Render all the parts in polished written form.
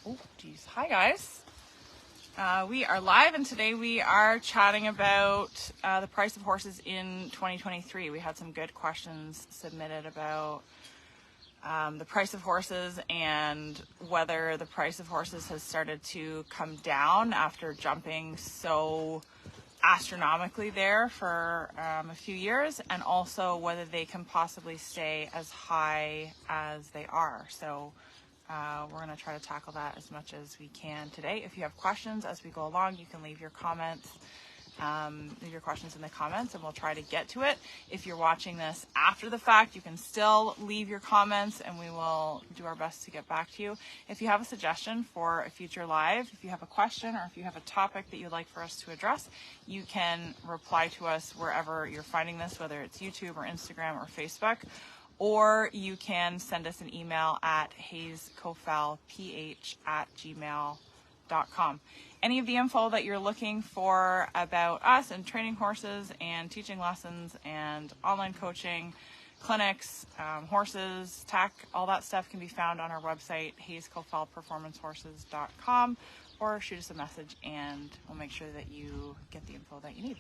Oh, geez. Hi, guys. We are live, and today we are chatting about the price of horses in 2023. We had some good questions submitted about the price of horses and whether the price of horses has started to come down after jumping so astronomically there for a few years, and also whether they can possibly stay as high as they are. So we're going to try to tackle that as much as we can today. If you have questions as we go along, you can leave your comments, leave your questions in the comments, and we'll try to get to it. If you're watching this after the fact, you can still leave your comments, and we will do our best to get back to you. If you have a suggestion for a future live, if you have a question, or if you have a topic that you'd like for us to address, you can reply to us wherever you're finding this, whether it's YouTube or Instagram or Facebook. Or you can send us an email at hayeskofalph@gmail.com. Any of the info that you're looking for about us and training horses and teaching lessons and online coaching, clinics, horses, tech, all that stuff can be found on our website, hayeskofalperformancehorses.com, or shoot us a message and we'll make sure that you get the info that you need.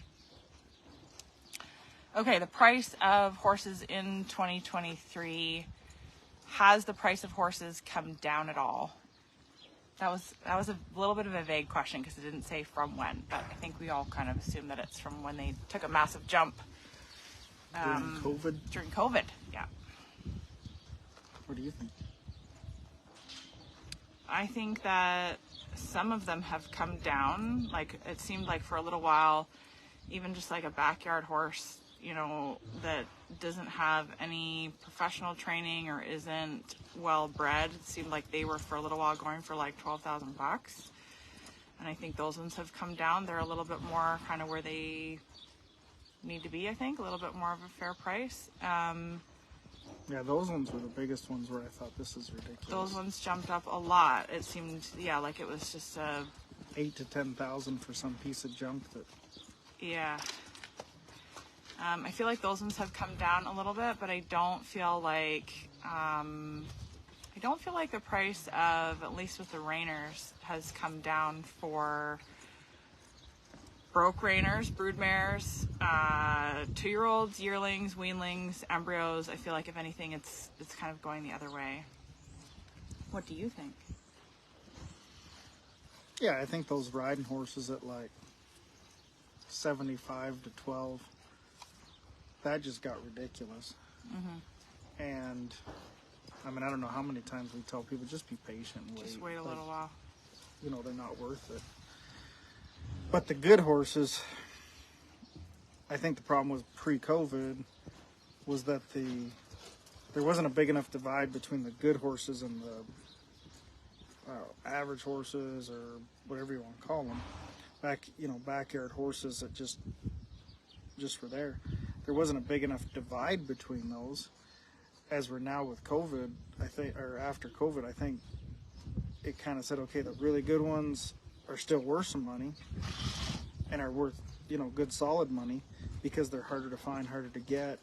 Okay, the price of horses in 2023. Has the price of horses come down at all? That was a little bit of a vague question because it didn't say from when, but I think we all kind of assume that it's from when they took a massive jump. During COVID? During COVID, yeah. What do you think? I think that some of them have come down. Like, it seemed like for a little while, even just like a backyard horse, you know, that doesn't have any professional training or isn't well bred. It seemed like they were for a little while going for like $12,000, and I think those ones have come down. They're a little bit more kind of where they need to be. I think a little bit more of a fair price. Yeah, those ones were the biggest ones where I thought this is ridiculous. Those ones jumped up a lot. It seemed, yeah, like it was just a 8,000 to 10,000 for some piece of junk that. Yeah. I feel like those ones have come down a little bit, but I don't feel like the price of, at least with the reiners, has come down for broke reiners, broodmares, 2-year-olds, yearlings, weanlings, embryos. I feel like if anything, it's kind of going the other way. What do you think? Yeah, I think those riding horses at like 75 to 12. That just got ridiculous. Mm-hmm. And I mean, I don't know how many times we tell people just be patient and wait. Just wait a little while. You know, they're not worth it. But the good horses, I think the problem was pre-COVID was that there wasn't a big enough divide between the good horses and the average horses, or whatever you want to call them. Backyard horses that just were there. There wasn't a big enough divide between those. As we're now with COVID, I think, or after COVID, I think it kind of said, okay, the really good ones are still worth some money and are worth, good solid money because they're harder to find, harder to get.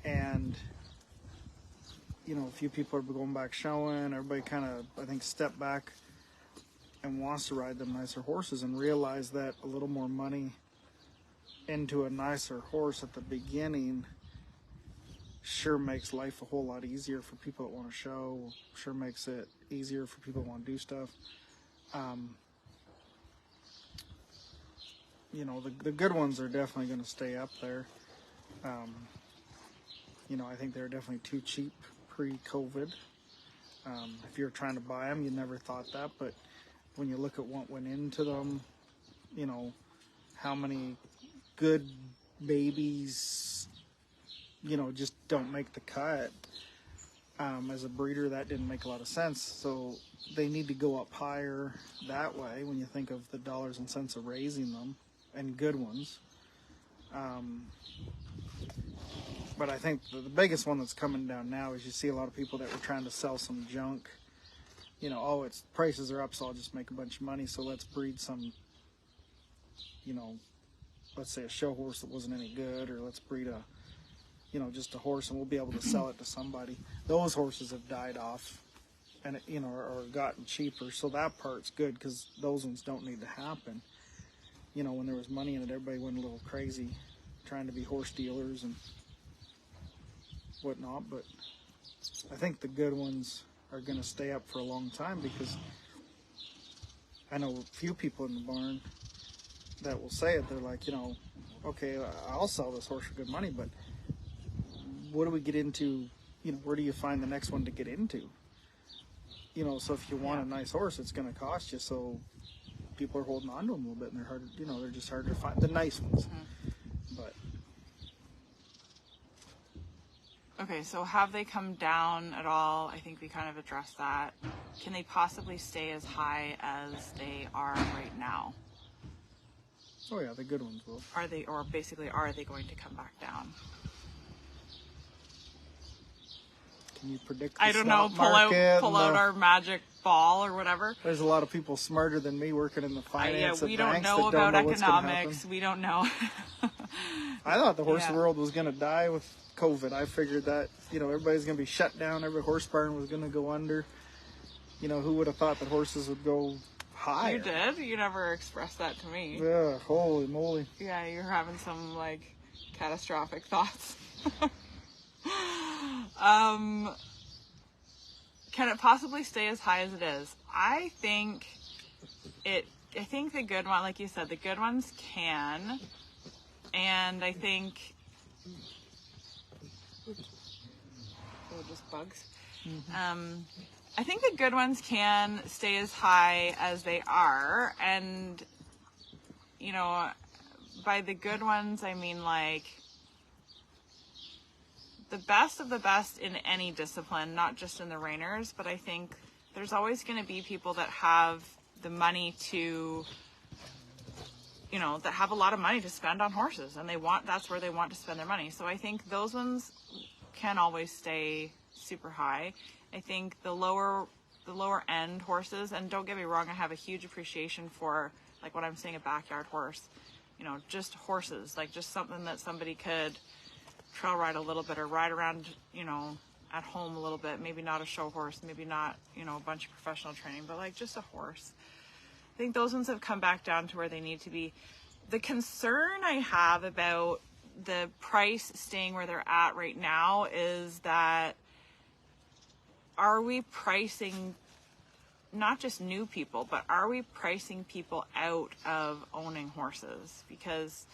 And, a few people are going back showing. Everybody kind of, I think, stepped back and wants to ride them nicer horses and realize that a little more money into a nicer horse at the beginning sure makes life a whole lot easier for people that want to show, sure makes it easier for people that want to do stuff. The good ones are definitely going to stay up there. I think they're definitely too cheap pre-COVID. If you're trying to buy them, you never thought that, but when you look at what went into them, how many good babies, just don't make the cut. As a breeder, that didn't make a lot of sense. So they need to go up higher that way when you think of the dollars and cents of raising them, and good ones. But I think the biggest one that's coming down now is you see a lot of people that were trying to sell some junk. It's prices are up, so I'll just make a bunch of money. So let's breed some, let's say a show horse that wasn't any good, or let's breed just a horse and we'll be able to sell it to somebody. Those horses have died off and or gotten cheaper. So that part's good because those ones don't need to happen. When there was money in it, everybody went a little crazy trying to be horse dealers and whatnot. But I think the good ones are going to stay up for a long time because I know a few people in the barn that will say it. They're like, okay, I'll sell this horse for good money, but what do we get into? Where do you find the next one to get into? So if you want a nice horse, it's going to cost you. So people are holding on to them a little bit, and they're hard. They're just harder to find the nice ones. Mm-hmm. But okay, so have they come down at all? I think we kind of addressed that. Can they possibly stay as high as they are right now? Oh yeah, the good ones will. Are they going to come back down? Can you predict? I don't know. Pull out our magic ball or whatever. There's a lot of people smarter than me working in the finance. We don't know about economics. We don't know. I thought the horse world was going to die with COVID. I figured that everybody's going to be shut down. Every horse barn was going to go under. Who would have thought that horses would go higher? You did. You never expressed that to me. Yeah. Holy moly. Yeah, you're having some catastrophic thoughts. Can it possibly stay as high as it is? I think the good one, like you said, the good ones can, and I think just bugs. Mm-hmm. I think the good ones can stay as high as they are, and by the good ones I mean the best of the best in any discipline, not just in the reiners, but I think there's always going to be people that have the money to, that have a lot of money to spend on horses, and that's where they want to spend their money. So I think those ones can always stay super high. I think the lower end horses, and don't get me wrong, I have a huge appreciation for when I'm saying a backyard horse, just horses, just something that somebody could trail ride a little bit or ride around, at home a little bit. Maybe not a show horse, maybe not, a bunch of professional training, but just a horse. I think those ones have come back down to where they need to be. The concern I have about the price staying where they're at right now is that are we pricing not just new people, but are we pricing people out of owning horses? Because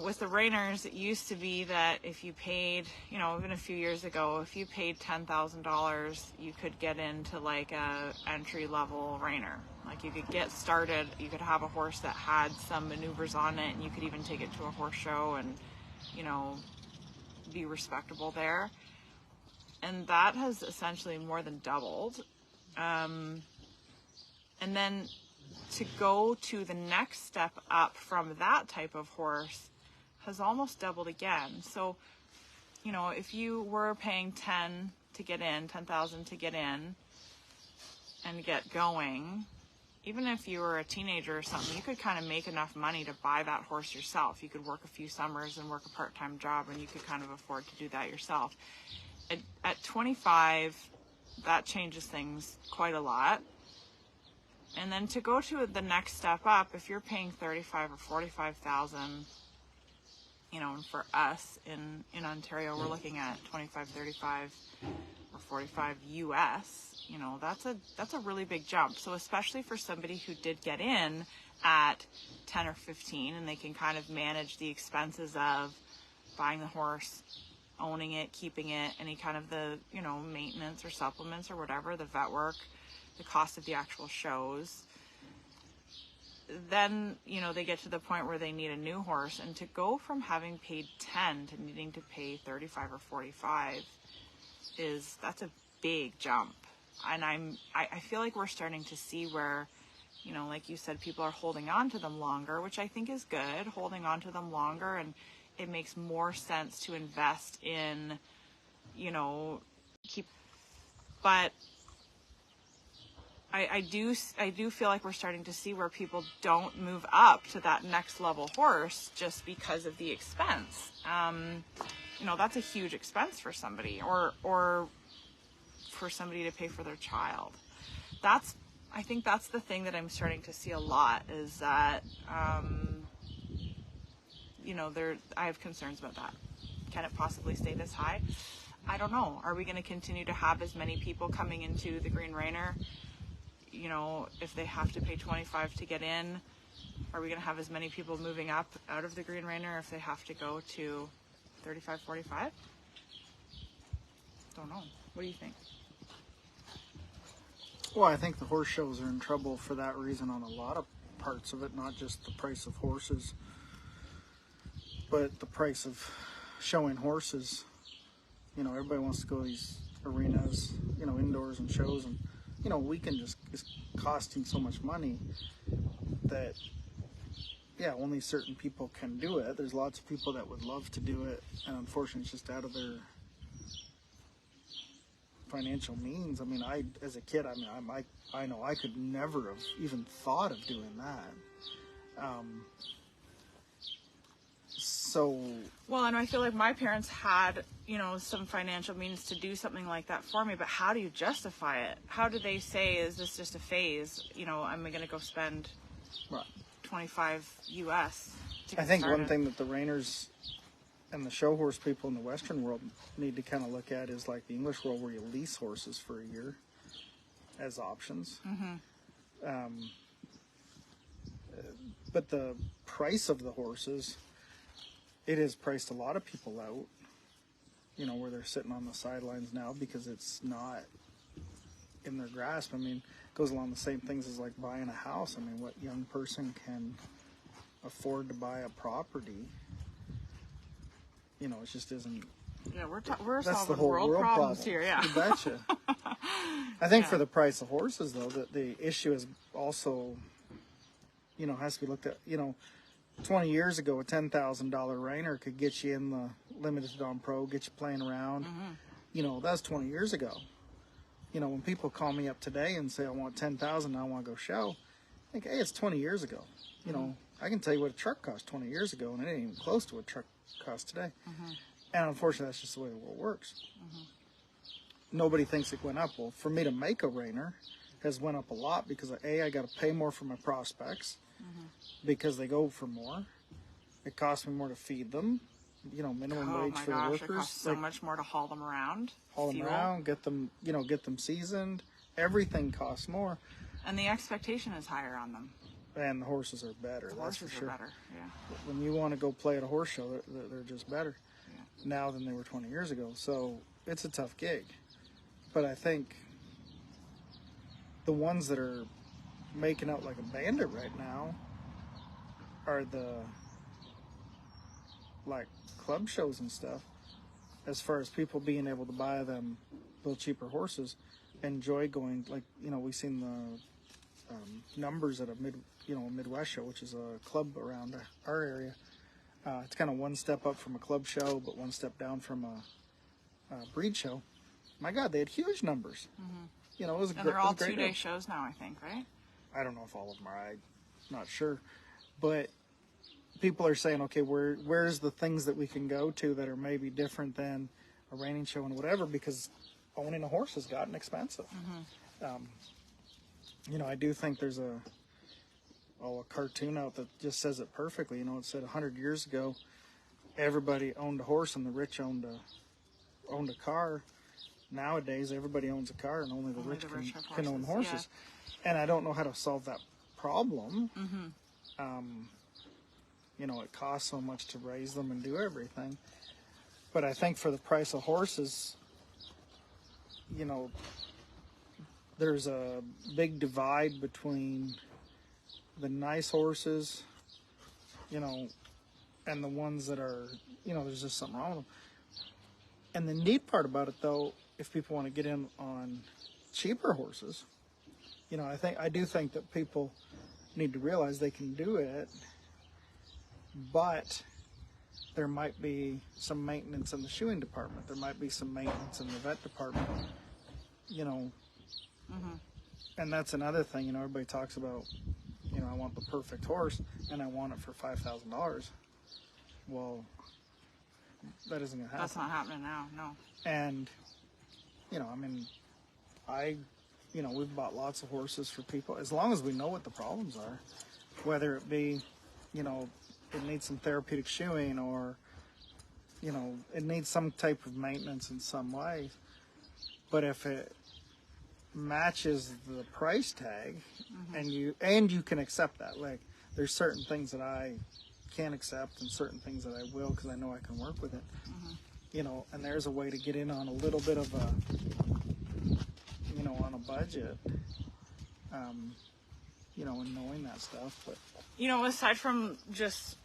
with the reiners, it used to be that if you paid, even a few years ago, if you paid $10,000, you could get into a entry-level reiner. You could get started, you could have a horse that had some maneuvers on it, and you could even take it to a horse show and, be respectable there. And that has essentially more than doubled. And then to go to the next step up from that type of horse has almost doubled again. So, if you were paying 10 to get in, 10,000 to get in and get going, even if you were a teenager or something, you could kind of make enough money to buy that horse yourself. You could work a few summers and work a part-time job, and you could kind of afford to do that yourself. At 25, that changes things quite a lot. And then to go to the next step up, if you're paying $35,000 or $45,000, and for us in Ontario, we're looking at $25,000, $35,000 or $45,000 US. That's a really big jump. So especially for somebody who did get in at 10 or 15, and they can kind of manage the expenses of buying the horse, owning it, keeping it, any kind of the maintenance or supplements or whatever, the vet work, the cost of the actual shows, then they get to the point where they need a new horse, and to go from having paid 10 to needing to pay 35 or 45 that's a big jump. And I feel like we're starting to see where like you said, people are holding on to them longer, which I think is good, holding on to them longer, and it makes more sense to invest in but I do feel like we're starting to see where people don't move up to that next level horse just because of the expense. That's a huge expense for somebody, or for somebody to pay for their child. I think that's the thing that I'm starting to see a lot, is that, I have concerns about that. Can it possibly stay this high? I don't know. Are we going to continue to have as many people coming into the Green Rainer? If they have to pay $25 to get in, are we going to have as many people moving up out of the Green Rainer if they have to go to $35, $45? Don't know. What do you think? Well, I think the horse shows are in trouble for that reason on a lot of parts of it, not just the price of horses, but the price of showing horses. Everybody wants to go to these arenas, indoors and shows, and, weekend just is costing so much money that, only certain people can do it. There's lots of people that would love to do it, and unfortunately it's just out of their financial means. As a kid, I know I could never have even thought of doing that. Well, and I feel like my parents had, some financial means to do something like that for me, but how do you justify it? How do they say, is this just a phase? I'm going to go spend $25 US to get I think started. one thing that the reiners and the show horse people in the Western world need to kind of look at is like the English world, where you lease horses for a year as options. Mm-hmm. But the price of the horses, it has priced a lot of people out, where they're sitting on the sidelines now because it's not in their grasp. It goes along the same things as like buying a house. What young person can afford to buy a property? It just isn't. Yeah, we're That's solving the whole world problems here. Yeah, you betcha. I think for the price of horses, though, the issue is also, has to be looked at. 20 years ago, a $10,000 reiner could get you in the limited on pro, get you playing around. Mm-hmm. That's 20 years ago. When people call me up today and say, I want $10,000, I want to go show, I think, hey, it's 20 years ago. Mm-hmm. I can tell you what a truck cost 20 years ago, and it ain't even close to what a truck costs today. Mm-hmm. And unfortunately, that's just the way the world works. Mm-hmm. Nobody thinks it went up. Well, for me to make a reiner has went up a lot because, I got to pay more for my prospects. Mm-hmm. Because they go for more. It costs me more to feed them. Minimum wage for the workers. It costs so much more to haul them around. Them around, get them seasoned. Everything costs more. And the expectation is higher on them. And the horses are better. That's for sure. Are better. Yeah. When you want to go play at a horse show, they're just better now than they were 20 years ago. So it's a tough gig. But I think the ones that are making out like a bandit right now are the club shows and stuff, as far as people being able to buy them a little cheaper horses, enjoy going, we've seen the numbers at a Midwest show, which is a club around our area. It's kind of one step up from a club show, but one step down from a breed show. My God, they had huge numbers. Mm-hmm. It was they're all 2-day shows now, I think, right? I don't know if all of them are. I'm not sure. But people are saying, okay, where's the things that we can go to that are maybe different than a reining show and whatever, because owning a horse has gotten expensive. Mm-hmm. I do think there's a cartoon out that just says it perfectly. It said 100 years ago, everybody owned a horse and the rich owned a car. Nowadays, everybody owns a car and only the rich can own horses. Yeah. And I don't know how to solve that problem. Mm-hmm. It costs so much to raise them and do everything. But I think for the price of horses, there's a big divide between the nice horses, and the ones that are, there's just something wrong with them. And the neat part about it, though, if people want to get in on cheaper horses, I do think that people need to realize they can do it, but there might be some maintenance in the shoeing department. There might be some maintenance in the vet department, Mm-hmm. And that's another thing, everybody talks about, I want the perfect horse and I want it for $5,000. Well, that isn't going to happen. That's not happening now, no. And, we've bought lots of horses for people as long as we know what the problems are, whether it be, it needs some therapeutic shoeing or, it needs some type of maintenance in some way. But if it matches the price tag, and you can accept that, like there's certain things that I can't accept and certain things that I will because I know I can work with it, and there's a way to get in on a little bit of a, on a budget, and knowing that stuff. But aside from just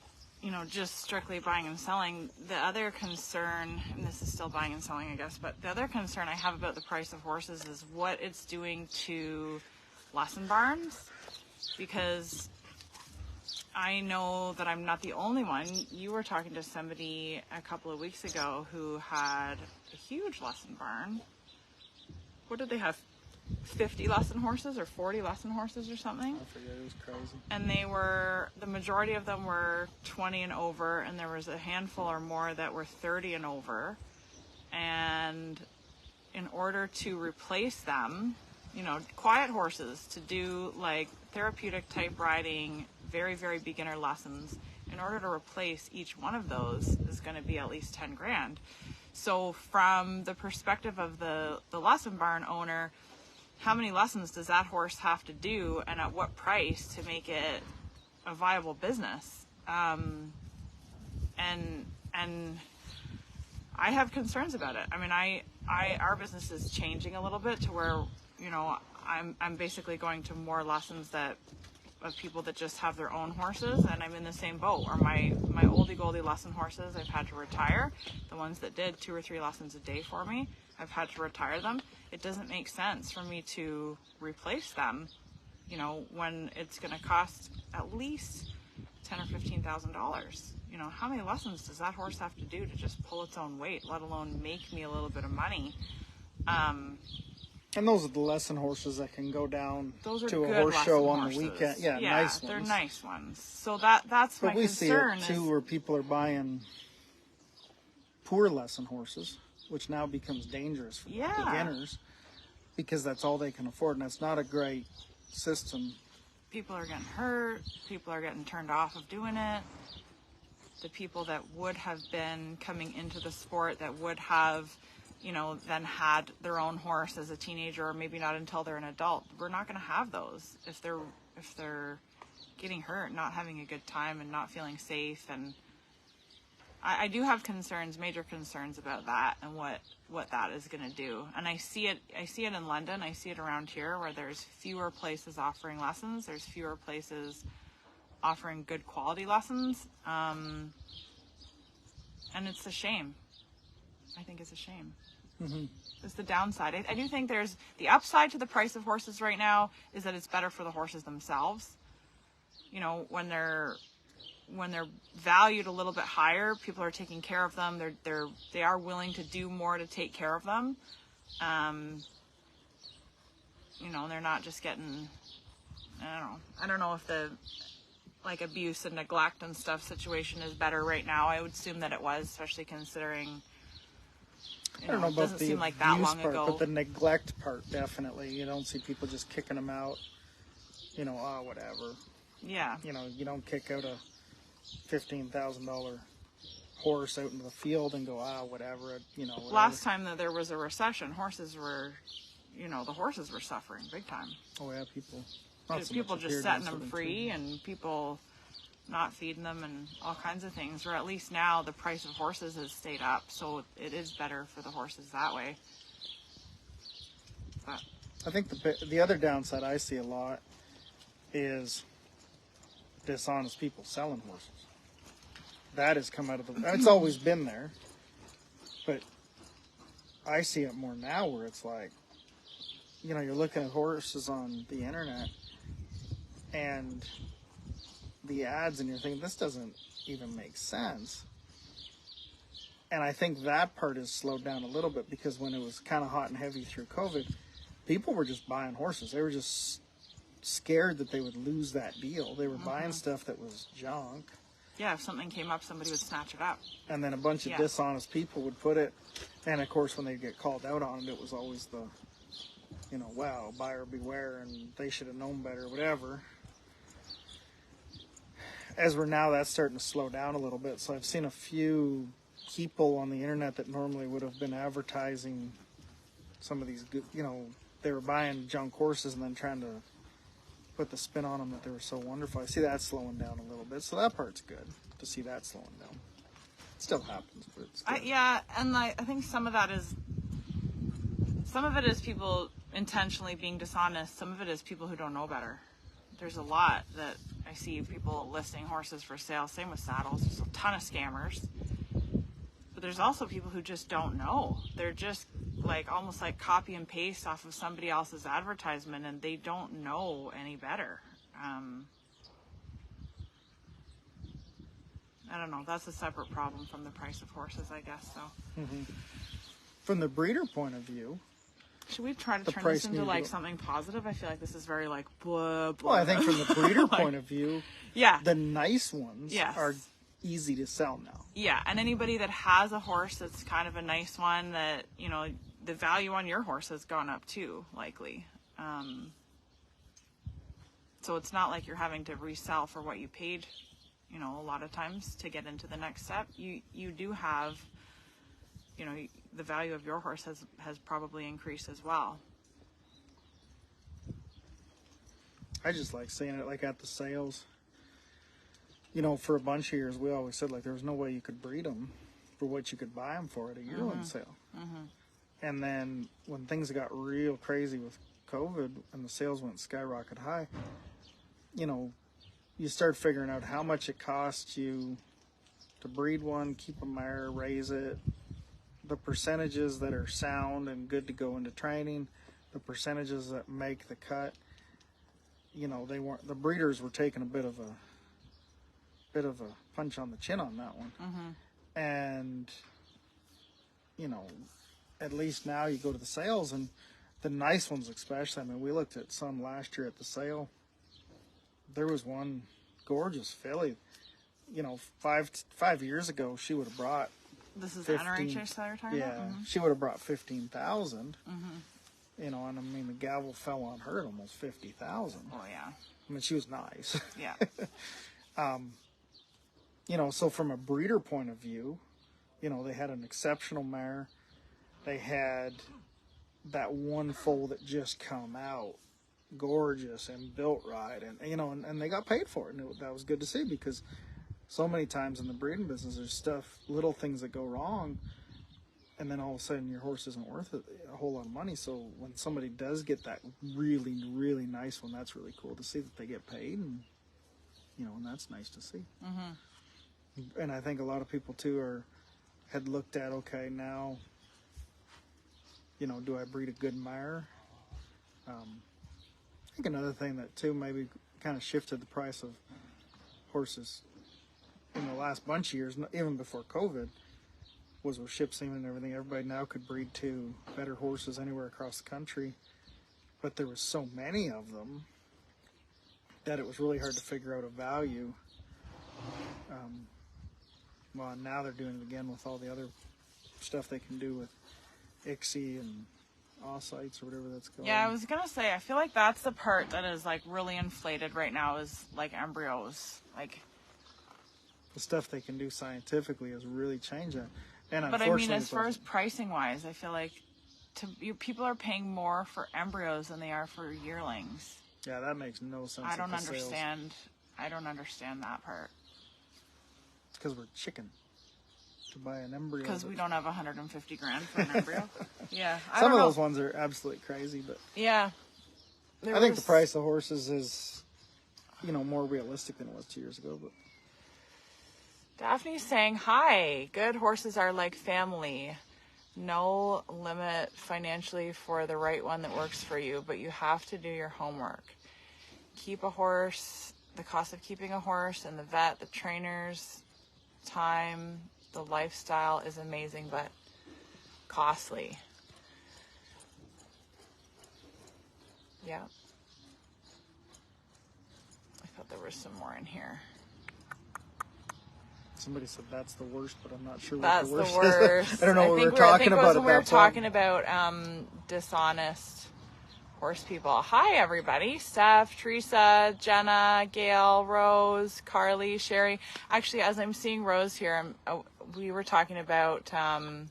strictly buying and selling, the other concern, and this is still buying and selling, I guess, but the other concern I have about the price of horses is what it's doing to lesson barns, because I know that I'm not the only one. You were talking to somebody a couple of weeks ago who had a huge lesson barn. What did they have? 50 lesson horses or 40 lesson horses or something? I forget, it was crazy. And the majority of them were 20 and over, and there was a handful or more that were 30 and over. And in order to replace them, quiet horses to do like therapeutic type riding, very, very beginner lessons, in order to replace each one of those is going to be at least 10 grand. So from the perspective of the lesson barn owner, how many lessons does that horse have to do, and at what price to make it a viable business? And I have concerns about it. I mean, our business is changing a little bit to where, I'm basically going to more lessons of people that just have their own horses, and I'm in the same boat. Or my oldie goldie lesson horses, I've had to retire. The ones that did 2 or 3 lessons a day for me, I've had to retire them. It doesn't make sense for me to replace them, when it's going to cost at least $10,000 or $15,000. How many lessons does that horse have to do to just pull its own weight, let alone make me a little bit of money? And those are the lesson horses that can go down to a good horse show on horses. the weekend. Yeah, nice ones. They're nice ones. So that's my concern. But we see it too, where people are buying poor lesson horses, which now becomes dangerous for beginners because that's all they can afford, and that's not a great system. People are getting hurt. People are getting turned off of doing it. The people that would have been coming into the sport, that would have, then had their own horse as a teenager, or maybe not until they're an adult. We're not going to have those if they're getting hurt, not having a good time, and not feeling safe. And I do have concerns, major concerns about that and what that is going to do. And I see it in London. I see it around here where there's fewer places offering lessons. There's fewer places offering good quality lessons. And it's a shame. I think it's a shame. Mm-hmm. It's the downside. I do think there's the upside to the price of horses right now is that it's better for the horses themselves. When they're valued a little bit higher, people are taking care of them. They are willing to do more to take care of them. They're not just getting, I don't know if the like abuse and neglect and stuff situation is better right now. I would assume that it was, especially considering I don't know it about doesn't the seem like that abuse long part, ago. but the neglect part, definitely. You don't see people just kicking them out, whatever. Yeah. You don't kick out a $15,000 horse out into the field and go, whatever. Last time that there was a recession, horses were, the horses were suffering big time. Oh yeah, people. People just setting them free and people not feeding them and all kinds of things. Or at least now the price of horses has stayed up, so it is better for the horses that way. But I think the other downside I see a lot is dishonest people selling horses. That has come out of the... It's always been there, but I see it more now where it's like, you're looking at horses on the internet and the ads and you're thinking, this doesn't even make sense. And I think that part has slowed down a little bit because when it was kind of hot and heavy through COVID, people were just buying horses. They were just scared that they would lose that deal. They were buying stuff that was junk. Yeah, if something came up, somebody would snatch it up. And then a bunch of dishonest people would put it. And of course, when they get called out on it, it was always wow, buyer beware, and they should have known better, whatever. As we're now, that's starting to slow down a little bit. So I've seen a few people on the internet that normally would have been advertising some of these good, they were buying junk horses and then trying to put the spin on them that they were so wonderful. I see that slowing down a little bit. So that part's good to see that slowing down. It still happens, but it's good. Yeah, and I think some of it is people intentionally being dishonest. Some of it is people who don't know better. There's a lot that I see people listing horses for sale. Same with saddles. There's a ton of scammers. But there's also people who just don't know. They're just almost like copy and paste off of somebody else's advertisement, and they don't know any better. I don't know. That's a separate problem from the price of horses, I guess. So, From the breeder point of view, should we try to turn this into something positive? I feel like this is very blah, blah. Well, I think from the breeder point of view, the nice ones are easy to sell now. Yeah, and anybody that has a horse that's kind of a nice one that, the value on your horse has gone up too, likely. So it's not like you're having to resell for what you paid, a lot of times to get into the next step. You do have, the value of your horse has probably increased as well. I just like seeing it at the sales. For a bunch of years, we always said there was no way you could breed them for what you could buy them for at a yearling sale. And then when things got real crazy with COVID and the sales went skyrocket high, you start figuring out how much it costs you to breed one, keep a mare, raise it, the percentages that are sound and good to go into training, the percentages that make the cut. The breeders were taking a bit of a punch on the chin on that one. And at least now you go to the sales, and the nice ones especially. I mean, we looked at some last year at the sale. There was one gorgeous filly. 5 years ago she would have brought. This is the NRHS that you're talking about? She would have brought 15,000. And I mean the gavel fell on her at almost 50,000. Oh yeah. I mean she was nice. Yeah. So from a breeder point of view, they had an exceptional mare. They had that one foal that just come out gorgeous and built right, and and they got paid for it, and that was good to see, because so many times in the breeding business there's little things that go wrong, and then all of a sudden your horse isn't worth a whole lot of money. So when somebody does get that really, really nice one, that's really cool to see that they get paid, and and that's nice to see. And I think a lot of people too had looked at, okay, now do I breed a good mare? I think another thing that too maybe kind of shifted the price of horses in the last bunch of years, even before COVID, was with ship semen and everything. Everybody now could breed two better horses anywhere across the country, but there was so many of them that it was really hard to figure out a value. Well, now they're doing it again with all the other stuff they can do with ICSI and oocytes or whatever that's called. Yeah, I was gonna say, I feel like that's the part that is really inflated right now, is embryos. The stuff they can do scientifically has really changed that. And but I mean, as far as pricing wise, I feel like people are paying more for embryos than they are for yearlings. Yeah, that makes no sense. I don't understand that part. It's because we're chicken to buy an embryo. Because we don't have 150 grand for an embryo. Yeah, some of those ones are absolutely crazy, but yeah, I think the price of horses is, more realistic than it was 2 years ago. But Daphne's saying, hi, good horses are like family. No limit financially for the right one that works for you, but you have to do your homework. Keep a horse, the cost of keeping a horse, and the vet, the trainers, time, the lifestyle is amazing, but costly. Yeah. I thought there was some more in here. Somebody said that's the worst, but I'm not sure what the worst is. I don't know what we were talking about. We were talking about dishonest horse people. Hi, everybody. Steph, Teresa, Jenna, Gail, Rose, Carly, Sherry. Actually, as I'm seeing Rose here, we were talking about, oh,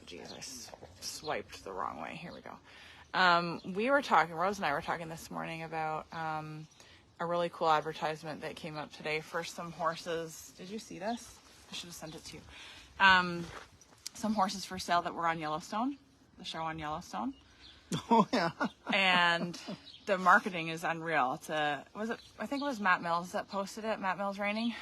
geez, I swiped the wrong way. Here we go. Rose and I were talking this morning about a really cool advertisement that came up today for some horses. Did you see this? I should have sent it to you. Some horses for sale that were on Yellowstone, the show on Yellowstone. Oh yeah. And the marketing is unreal. I think it was Matt Mills that posted it, Matt Mills Reining.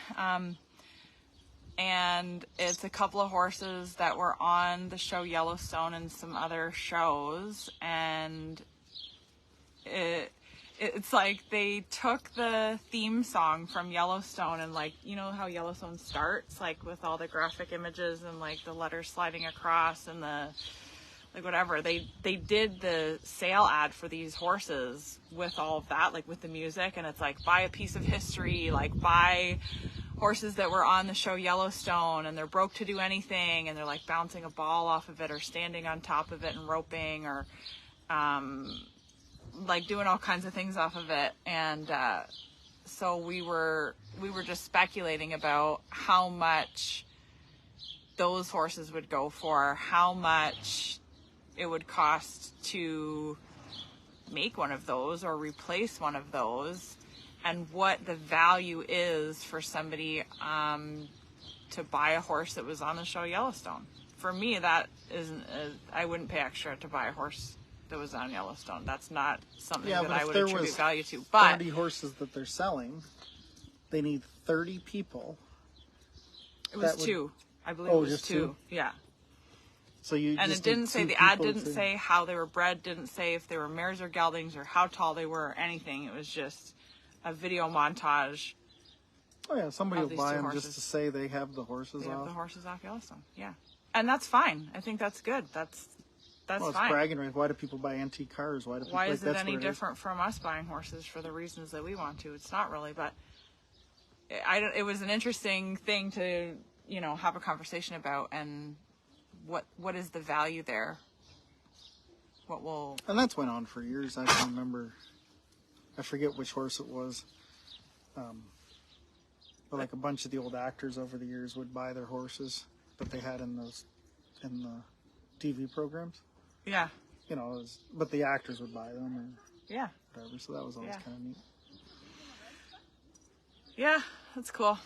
And it's a couple of horses that were on the show Yellowstone and some other shows, and it's like they took the theme song from Yellowstone and, like, you know how Yellowstone starts, like with all the graphic images and like the letters sliding across and the like whatever, they did the sale ad for these horses with all of that, like with the music, and it's like, buy a piece of history, like buy horses that were on the show Yellowstone and they're broke to do anything, and they're like bouncing a ball off of it or standing on top of it and roping or like doing all kinds of things off of it. And so we were just speculating about how much those horses would go for, how much it would cost to make one of those or replace one of those, and what the value is for somebody to buy a horse that was on the show Yellowstone. For me, that isn't, I wouldn't pay extra to buy a horse that was on Yellowstone. That's not something that I would attribute value to. But 30 horses that they're selling, they need 30 people. It was two. I believe it was just two. Yeah. So you and just it didn't say, the ad didn't say how they were bred, didn't say if they were mares or geldings or how tall they were or anything. It was just a video montage. Oh yeah, somebody will buy them just to say they have the horses off. They have the horses off Yellowstone. Yeah, and that's fine. I think that's good. That's well, it's fine. bragging rights. Why do people buy antique cars? Why is it any different from us buying horses for the reasons that we want to? It's not really, but it was an interesting thing to, you know, have a conversation about, and what is the value there? And that's went on for years. I can remember. I forget which horse it was. But like a bunch of the old actors over the years would buy their horses that they had in the TV programs. Yeah. You know, but the actors would buy them or yeah, whatever. So that was always kind of neat. Yeah, that's cool.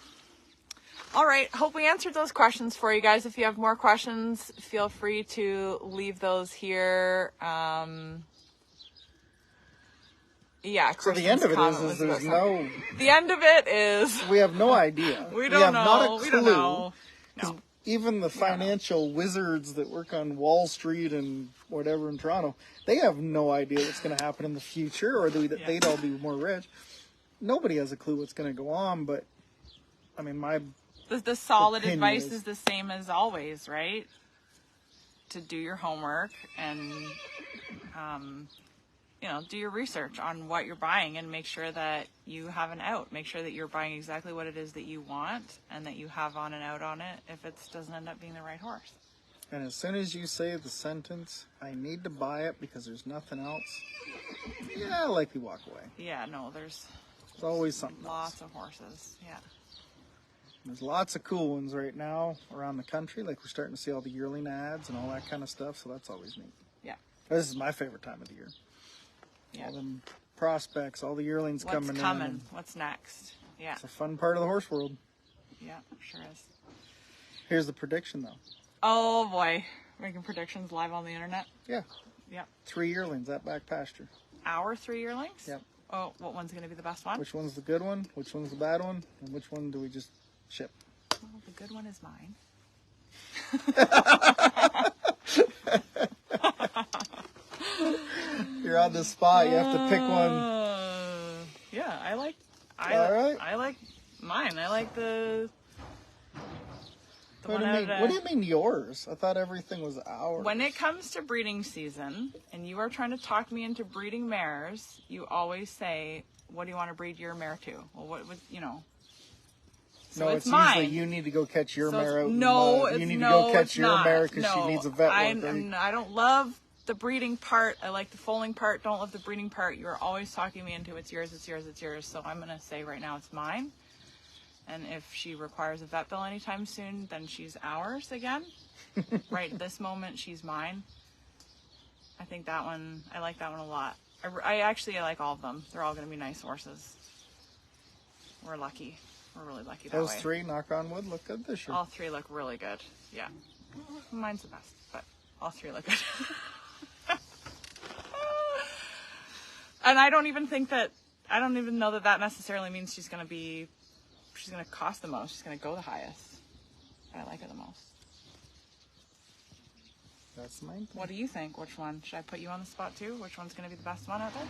All right. Hope we answered those questions for you guys. If you have more questions, feel free to leave those here. Yeah. So the end of it is there's no. The end of it is we have no idea. We don't know. Not a clue. We don't know. No. Even the financial wizards that work on Wall Street and whatever in Toronto, they have no idea what's going to happen in the future, or they'd all be more rich. Nobody has a clue what's going to go on, but I mean, the solid advice is the same as always, right? To do your homework and, you know, do your research on what you're buying and make sure that you have an out. Make sure that you're buying exactly what it is that you want and that you have on and out on it if it doesn't end up being the right horse. And as soon as you say the sentence, I need to buy it because there's nothing else, yeah, I likely walk away. Yeah, no, there's always something lots else. of horses, yeah. There's lots of cool ones right now around the country. Like we're starting to see all the yearling ads and all that kind of stuff. So that's always neat. Yeah. This is my favorite time of the year. Yeah. All them prospects, all the yearlings coming in. What's next? Yeah. It's a fun part of the horse world. Yeah, sure is. Here's the prediction though. Oh boy. Making predictions live on the internet? Yeah. Yeah. 3 yearlings at back pasture. Our 3 yearlings? Yep. Oh, what one's going to be the best one? Which one's the good one? Which one's the bad one? And which one do we just ship? Well, the good one is mine. You're on the spot. You have to pick one. Yeah, I like mine. I like the What do you mean yours? I thought everything was ours. When it comes to breeding season and you are trying to talk me into breeding mares, you always say, what do you want to breed your mare to? Well, what would, you know. So no, it's mine. Usually you need to go catch your mare out. No, you need to go catch your mare because she needs a vet worker. I don't love the breeding part. I like the foaling part. Don't love the breeding part. You're always talking me into it's yours, it's yours, it's yours. So I'm going to say right now it's mine. And if she requires a vet bill anytime soon, then she's ours again. Right at this moment, she's mine. I think that one, I like that one a lot. I like all of them. They're all going to be nice horses. We're lucky. We're really lucky that way. Those three, knock on wood, look good this year. All three look really good. Yeah. Mine's the best, but all three look good. And I don't even know that necessarily means she's going to cost the most. She's going to go the highest. But I like her the most. That's the main thing. What do you think? Which one? Should I put you on the spot too? Which one's going to be the best one out there?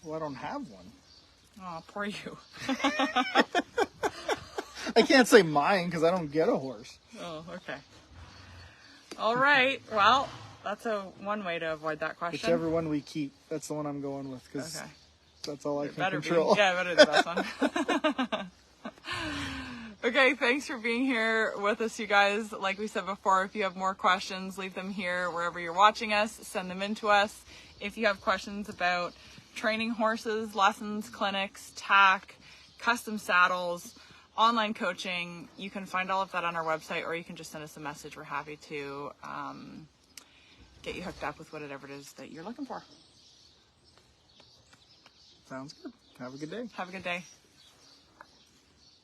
Well, I don't have one. Oh, poor you. I can't say mine because I don't get a horse. Oh, okay. All right. Well, that's one way to avoid that question. Whichever one we keep, that's the one I'm going with because that's all I can control. Better the best one. Okay, thanks for being here with us, you guys. Like we said before, if you have more questions, leave them here wherever you're watching us. Send them in to us. If you have questions about training horses, lessons, clinics, tack, custom saddles, online coaching, you can find all of that on our website, or you can just send us a message. We're happy to get you hooked up with whatever it is that you're looking for. Sounds good. Have a good day. Have a good day.